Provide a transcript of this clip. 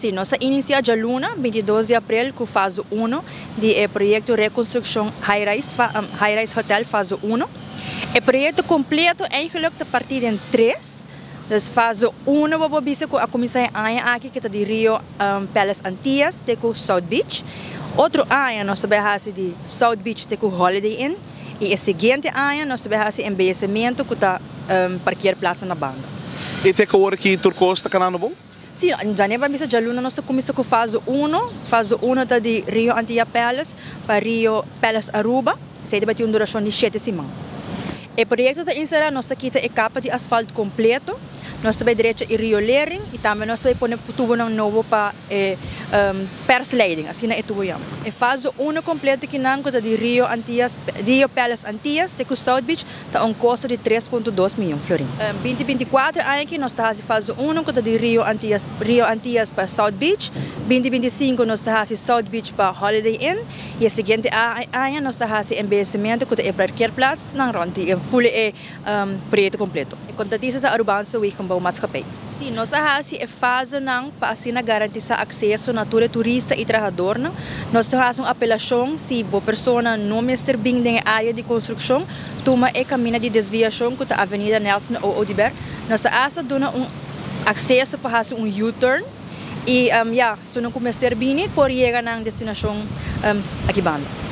Sim, nós iniciamos a luna, 22 de abril, com fase 1 do projeto de reconstrução High-Rise Hotel fase 1. O projeto completo eigenlijk a partir de 3. Dus fase 1 vamos ver a comissão aqui que está de Rio Palace Antillas, de South Beach. Outro ano nós vamos de South Beach, de Holiday Inn. E o seguinte ano nós vamos embellecimento que está parquear plaza na banda. E tem que hora que Turcos está canando bom? Sim, já nem vamos a luna nós começamos com fase 1. Fase 1 está de Rio Antillas Palace para Rio Palace Aruba. Se vai ter uma duração de 7 semanas. O projeto está inserido nós aqui a capa de asfalto completo. Nós também direito em Rio Lering e também nós também põe tubo novo para persliding, assim é tubo yam. E fase 1 completo que não de Rio Palace Antillas, de South Beach, está custo de 3,2 milhões de florins. 2024 aqui nós estamos fase 1 de Rio Antillas para South Beach, 2025 nós estamos South Beach para Holiday Inn e o seguinte ano nós estamos embellecimento que é para qualquer plaats na ronde e full projeto completo. E contratista da Urbanso Week com maatschappij. Sim, nós temos a fase para assim garantir acesso na turista e trabalhador. Nós temos uma apelação se a pessoa não está bem na área de construção, toma o caminho de desviação que é a Avenida Nelson ou Odiber. Nós temos acesso para fazer U-turn e se não começar bem, por chegar na destinação aqui banda.